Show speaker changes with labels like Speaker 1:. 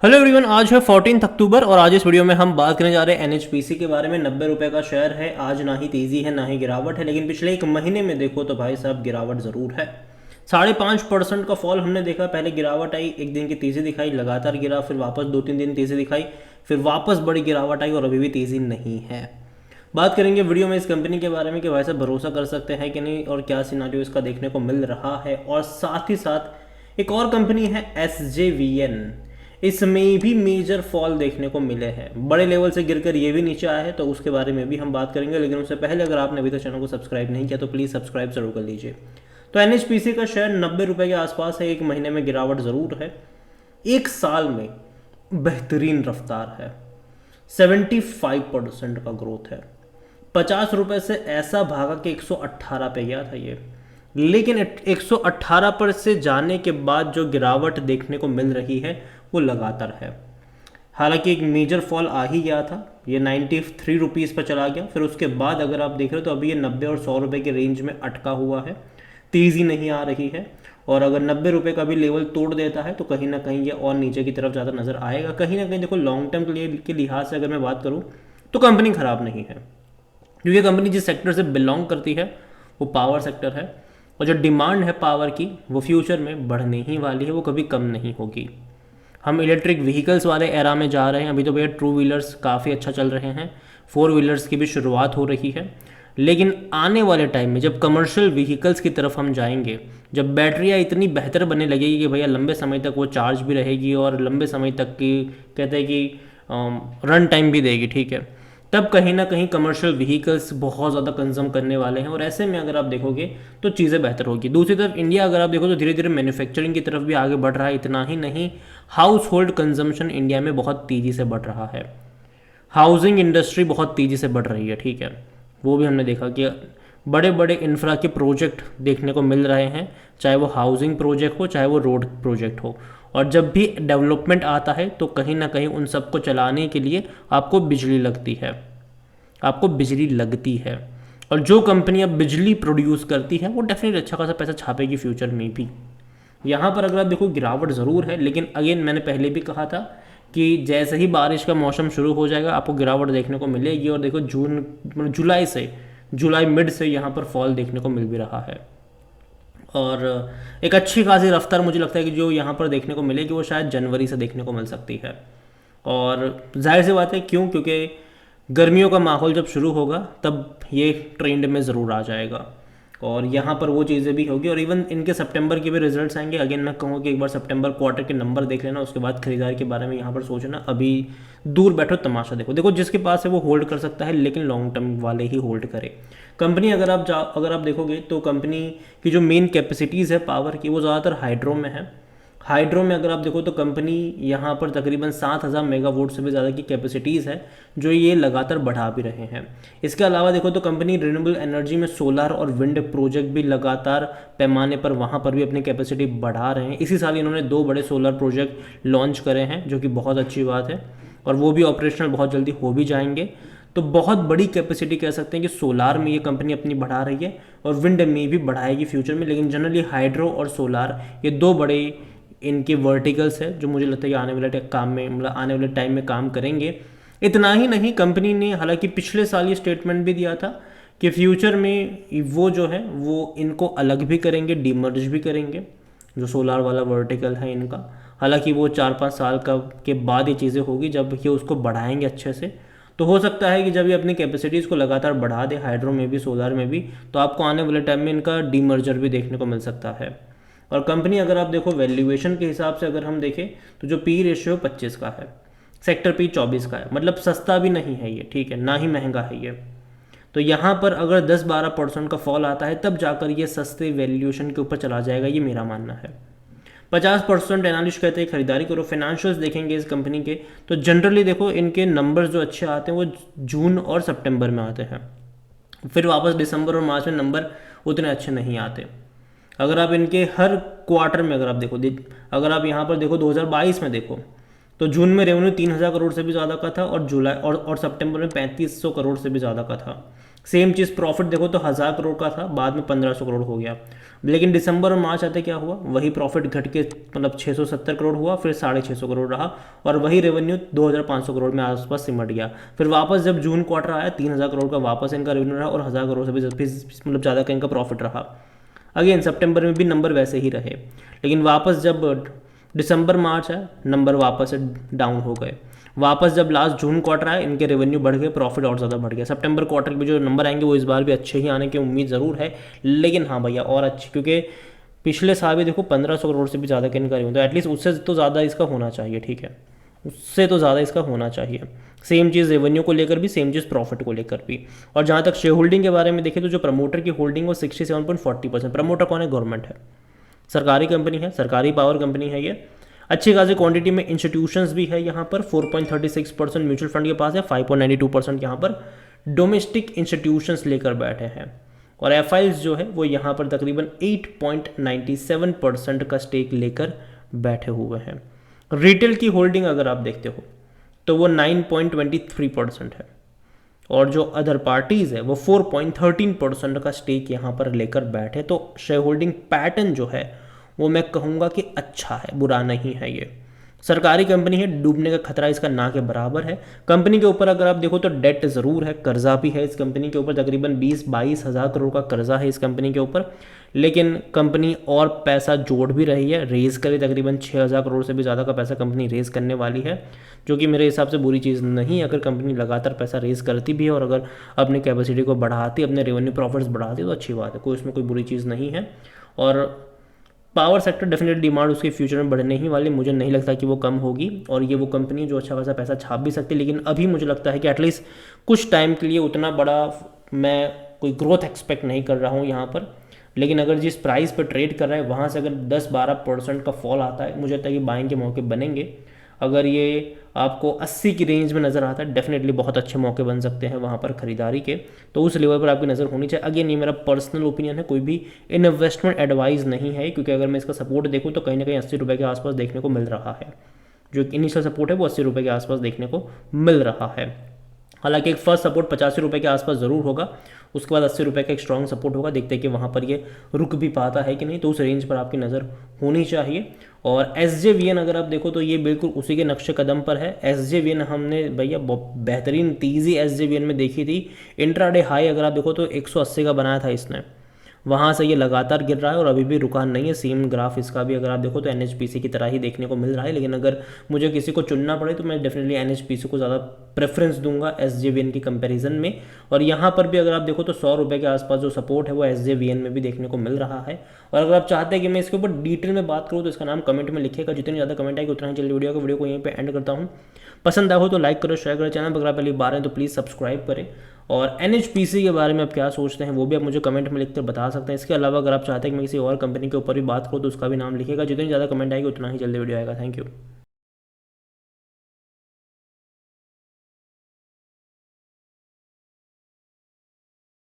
Speaker 1: Hello everyone, आज है 14 अक्टूबर और आज इस वीडियो में हम बात करने जा रहे हैं एनएचपीसी के बारे में। 90 रुपये का शेयर है। आज ना ही तेज़ी है ना ही गिरावट है, लेकिन पिछले एक महीने में देखो तो भाई साहब गिरावट ज़रूर है। 5.5% का फॉल हमने देखा। पहले गिरावट आई, एक दिन की तेज़ी दिखाई, लगातार गिरा, फिर वापस 2-3 दिन तेज़ी दिखाई, फिर वापस बड़ी गिरावट आई और अभी भी तेज़ी नहीं है। बात करेंगे वीडियो में इस कंपनी के बारे में कि भाई साहब भरोसा कर सकते हैं कि नहीं और क्या सिनारियो इसका देखने को मिल रहा है। और साथ ही साथ एक और कंपनी है SJVN, इसमें भी मेजर फॉल देखने को मिले हैं। बड़े लेवल से गिरकर ये भी नीचे आया है, तो उसके बारे में भी हम बात करेंगे। लेकिन उससे पहले अगर आपने अभी तक चैनल को सब्सक्राइब नहीं किया तो प्लीज़ सब्सक्राइब जरूर कर लीजिए। तो एनएचपीसी का शेयर 90 रुपये के आसपास है। एक महीने में गिरावट ज़रूर है, एक साल में बेहतरीन रफ्तार है। 75% का ग्रोथ है। 50 रुपये से ऐसा भागा कि 118 पे गया था ये, लेकिन 118 पर से जाने के बाद जो गिरावट देखने को मिल रही है वो लगातार है। हालांकि एक मेजर फॉल आ ही गया था, ये 93 रुपीज़ पर चला गया। फिर उसके बाद अगर आप देख रहे हो तो अभी ये 90 और 100 रुपये के रेंज में अटका हुआ है, तेज़ी नहीं आ रही है। और अगर 90 रुपये का भी लेवल तोड़ देता है तो कहीं ना कहीं ये और नीचे की तरफ ज़्यादा नज़र आएगा। कहीं ना कहीं देखो, लॉन्ग टर्म के लिहाज से अगर मैं बात करूँ तो कंपनी ख़राब नहीं है, क्योंकि कंपनी जिस सेक्टर से बिलोंग करती है वो पावर सेक्टर है। और जो डिमांड है पावर की वो फ्यूचर में बढ़ने ही वाली है, वो कभी कम नहीं होगी। हम इलेक्ट्रिक व्हीकल्स वाले एरा में जा रहे हैं। अभी तो भैया टू व्हीलर्स काफ़ी अच्छा चल रहे हैं, फोर व्हीलर्स की भी शुरुआत हो रही है। लेकिन आने वाले टाइम में जब कमर्शियल व्हीकल्स की तरफ हम जाएंगे, जब बैटरियाँ इतनी बेहतर बनने लगेगी कि भैया लंबे समय तक वो चार्ज भी रहेगी और लंबे समय तक की कहते हैं कि रन टाइम भी देगी, ठीक है, तब कहीं ना कहीं कमर्शियल व्हीकल्स बहुत ज़्यादा कंज्यूम करने वाले हैं। और ऐसे में अगर आप देखोगे तो चीज़ें बेहतर होगी। दूसरी तरफ इंडिया अगर आप देखो तो धीरे धीरे मैन्युफैक्चरिंग की तरफ भी आगे बढ़ रहा है। इतना ही नहीं, हाउस होल्ड कंजम्पशन इंडिया में बहुत तेज़ी से बढ़ रहा है। हाउसिंग इंडस्ट्री बहुत तेज़ी से बढ़ रही है, ठीक है। वो भी हमने देखा कि बड़े बड़े इंफ्रा के प्रोजेक्ट देखने को मिल रहे हैं, चाहे वो हाउसिंग प्रोजेक्ट हो चाहे वो रोड प्रोजेक्ट हो। और जब भी डेवलपमेंट आता है तो कहीं ना कहीं उन सबको चलाने के लिए आपको बिजली लगती है, आपको बिजली लगती है। और जो कंपनियां बिजली प्रोड्यूस करती हैं वो डेफिनेटली अच्छा खासा पैसा छापेगी फ्यूचर में भी। यहाँ पर अगर आप देखो गिरावट ज़रूर है, लेकिन अगेन मैंने पहले भी कहा था कि जैसे ही बारिश का मौसम शुरू हो जाएगा आपको गिरावट देखने को मिलेगी। और देखो जुलाई मिड से यहाँ पर फॉल देखने को मिल भी रहा है। और एक अच्छी खासी रफ्तार मुझे लगता है कि जो यहाँ पर देखने को मिलेगी वो शायद जनवरी से देखने को मिल सकती है। और जाहिर सी बात है, क्यों? क्योंकि गर्मियों का माहौल जब शुरू होगा तब ये ट्रेंड में ज़रूर आ जाएगा और यहाँ पर वो चीज़ें भी होगी। और इवन इनके सितंबर के भी रिजल्ट्स आएंगे। अगेन मैं कहूँगा कि एक बार सितंबर क्वार्टर के नंबर देख लेना, उसके बाद खरीदारी के बारे में यहाँ पर सोचना। अभी दूर बैठो, तमाशा देखो। देखो जिसके पास है वो होल्ड कर सकता है, लेकिन लॉन्ग टर्म वाले ही होल्ड करे। कंपनी अगर आप देखोगे तो कंपनी की जो मेन कैपेसिटीज़ है पावर की वो ज़्यादातर हाइड्रो में है। हाइड्रो में अगर आप देखो तो कंपनी यहाँ पर तकरीबन 7,000 मेगावाट से भी ज़्यादा की कैपेसिटीज़ है, जो ये लगातार बढ़ा भी रहे हैं। इसके अलावा देखो तो कंपनी रिन्यूएबल एनर्जी में सोलर और विंड प्रोजेक्ट भी लगातार पैमाने पर वहाँ पर भी अपनी कैपेसिटी बढ़ा रहे हैं। इसी साल इन्होंने 2 बड़े सोलर प्रोजेक्ट लॉन्च करे हैं, जो कि बहुत अच्छी बात है, और वो भी ऑपरेशनल बहुत जल्दी हो भी जाएंगे। तो बहुत बड़ी कैपेसिटी कह सकते हैं कि सोलार में ये कंपनी अपनी बढ़ा रही है और विंड में भी बढ़ाएगी फ्यूचर में। लेकिन जनरली हाइड्रो और सोलार ये 2 बड़े इनके वर्टिकल्स है जो मुझे लगता है कि आने वाले काम में, मतलब आने वाले टाइम में काम करेंगे। इतना ही नहीं, कंपनी ने हालांकि पिछले साल ये स्टेटमेंट भी दिया था कि फ्यूचर में वो जो है वो इनको अलग भी करेंगे, डीमर्ज भी करेंगे, जो सोलार वाला वर्टिकल है इनका। हालांकि वो 4-5 साल के बाद ये चीज़ें होगी जब ये उसको बढ़ाएंगे अच्छे से। तो हो सकता है कि जब ये अपनी कैपेसिटीज़ को लगातार बढ़ा दे, हाइड्रो में भी सोलार में भी, तो आपको आने वाले टाइम में इनका डीमर्जर भी देखने को मिल सकता है। और कंपनी अगर आप देखो वैल्यूएशन के हिसाब से अगर हम देखें तो जो पी रेशियो 25 का है, सेक्टर पी 24 का है, मतलब सस्ता भी नहीं है ये, ठीक है, ना ही महंगा है ये। तो यहाँ पर अगर 10-12% का फॉल आता है तब जाकर ये सस्ते वैल्यूएशन के ऊपर चला जाएगा, ये मेरा मानना है। 50% एनालिस्ट कहते हैं खरीदारी करो। फाइनेंशियल्स देखेंगे इस कंपनी के तो जनरली देखो इनके नंबर्स जो अच्छे आते हैं वो जून और सितंबर में आते हैं, फिर वापस दिसंबर और मार्च में नंबर उतने अच्छे नहीं आते। अगर आप इनके हर क्वार्टर में अगर आप देखो, अगर आप यहाँ पर देखो 2022 में देखो तो जून में रेवेन्यू 3,000 करोड़ से भी ज़्यादा का था और जुलाई और सितंबर में 3,500 करोड़ से भी ज़्यादा का था। सेम चीज़ प्रॉफिट देखो तो 1000 करोड़ का था, बाद में 1500 करोड़ हो गया। लेकिन दिसंबर और मार्च आते क्या हुआ, वही प्रॉफिट घट के मतलब 670 करोड़ हुआ, फिर 650 करोड़ रहा, और वही रेवेन्यू 2500 करोड़ में आसपास सिमट गया। फिर वापस जब जून क्वार्टर आया 3000 करोड़ का वापस इनका रेवेन्यू रहा, और 1000 करोड़ से भी मतलब ज़्यादा का इनका प्रॉफिट रहा। अगेन सितंबर में भी नंबर वैसे ही रहे, लेकिन वापस जब दिसंबर मार्च आया नंबर वापस से डाउन हो गए। वापस जब लास्ट जून क्वार्टर आया इनके रेवेन्यू बढ़ गए, प्रॉफिट और ज़्यादा बढ़ गया। सितंबर क्वार्टर में जो नंबर आएंगे वो इस बार भी अच्छे ही आने की उम्मीद ज़रूर है, लेकिन हाँ भैया और अच्छे, क्योंकि पिछले साल भी देखो 1500 करोड़ से भी ज़्यादा का इनका रेवेन्यू, तो एटलीस्ट उससे तो ज़्यादा इसका होना चाहिए, ठीक है, उससे तो ज़्यादा इसका होना चाहिए। सेम चीज़ रेवेन्यू को लेकर भी, सेम चीज़ प्रॉफिट को लेकर भी। और जहाँ तक शेयर होल्डिंग के बारे में देखें तो जो प्रमोटर की होल्डिंग वो 67.40%। प्रमोटर कौन है, गवर्नमेंट है, सरकारी कंपनी है, सरकारी पावर कंपनी है ये। अच्छी खासी क्वांटिटी में इंस्टीट्यूशंस भी है यहाँ पर, 4.36% म्यूचुअल फंड के पास है, 5.92% यहाँ पर डोमेस्टिक इंस्टीट्यूशंस लेकर बैठे हैं। और एफ जो है वो यहाँ पर तकरीबन 8.97% का स्टेक लेकर बैठे हुए हैं। रिटेल की होल्डिंग अगर आप देखते हो तो वो 9.23% है, और जो अदर पार्टीज़ है वो 4.13% का स्टेक यहाँ पर लेकर बैठे। तो शेयर होल्डिंग पैटर्न जो है वो मैं कहूँगा कि अच्छा है, बुरा नहीं है। ये सरकारी कंपनी है, डूबने का खतरा इसका ना के बराबर है। कंपनी के ऊपर अगर आप देखो तो डेट ज़रूर है, कर्जा भी है इस कंपनी के ऊपर, तकरीबन 20-22 हज़ार करोड़ का कर्जा है इस कंपनी के ऊपर। लेकिन कंपनी और पैसा जोड़ भी रही है, रेज़ करे तकरीबन 6000 करोड़ से भी ज़्यादा का पैसा कंपनी रेज़ करने वाली है, जो कि मेरे हिसाब से बुरी चीज़ नहीं है। अगर कंपनी लगातार पैसा रेज़ करती भी है और अगर अपनी कैपेसिटी को बढ़ाती, अपने रेवेन्यू प्रॉफिट्स बढ़ाती तो अच्छी बात है, कोई उसमें कोई बुरी चीज़ नहीं है। और पावर सेक्टर डेफिनेटली डिमांड उसके फ्यूचर में बढ़ने ही वाली, मुझे नहीं लगता कि वो कम होगी, और ये वो कंपनी जो अच्छा खासा पैसा छाप भी सकती है। लेकिन अभी मुझे लगता है कि एटलीस्ट कुछ टाइम के लिए उतना बड़ा मैं कोई ग्रोथ एक्सपेक्ट नहीं कर रहा हूँ यहाँ पर। लेकिन अगर जिस प्राइस पर ट्रेड कर रहा है वहाँ से अगर 10-12% का फॉल आता है, मुझे लगता है कि बाइंग के मौके बनेंगे। अगर ये आपको 80 की रेंज में नज़र आता है, डेफिनेटली बहुत अच्छे मौके बन सकते हैं वहाँ पर खरीदारी के, तो उस लेवल पर आपकी नज़र होनी चाहिए। अगेन ये मेरा पर्सनल ओपिनियन है, कोई भी इन्वेस्टमेंट एडवाइस नहीं है, क्योंकि अगर मैं इसका सपोर्ट देखूँ तो कहीं ना कहीं 80 रुपये के आसपास देखने को मिल रहा है। जो इनिशियल सपोर्ट है वो 80 रुपये के आसपास देखने को मिल रहा है। हालांकि एक फर्स्ट सपोर्ट 85 रुपये के आसपास ज़रूर होगा, उसके बाद 80 रुपये का एक स्ट्रॉन्ग सपोर्ट होगा। देखते हैं कि वहाँ पर ये रुक भी पाता है कि नहीं, तो उस रेंज पर आपकी नज़र होनी चाहिए। और SJVN अगर आप देखो तो ये बिल्कुल उसी के नक्शे कदम पर है। SJVN हमने भैया बेहतरीन तेज़ी SJVN में देखी थी। इंट्राडे हाई अगर आप देखो तो 180 का बनाया था इसने, वहाँ से ये लगातार गिर रहा है और अभी भी रुका नहीं है। सेम ग्राफ इसका भी अगर आप देखो तो NHPC की तरह ही देखने को मिल रहा है। लेकिन अगर मुझे किसी को चुनना पड़े तो मैं डेफिनेटली NHPC को ज़्यादा प्रेफरेंस दूंगा SJVN की कंपैरिजन में। और यहाँ पर भी अगर आप देखो तो 100 रुपये के आसपास जो सपोर्ट है वो SJVN में भी देखने को मिल रहा है। और अगर आप चाहते हैं कि मैं इसके ऊपर डिटेल में बात करूँ तो इसका नाम कमेंट में लिखिएगा, जितनी ज़्यादा कमेंट आएगी उतना ही जल्दी वीडियो को यहीं पर एंड करता हूँ। पसंद आया हो तो लाइक करो, शेयर करो, चैनल पर अगर आप पहली बार हैं तो प्लीज़ सब्सक्राइब करें। और NHPC के बारे में आप क्या सोचते हैं वो भी आप मुझे कमेंट में लिखकर बता सकते हैं। इसके अलावा अगर आप चाहते हैं कि मैं किसी और कंपनी के ऊपर भी बात करूँ तो उसका भी नाम लिखिएगा, जितनी ज़्यादा कमेंट आएगी उतना ही जल्दी वीडियो आएगा। Thank you.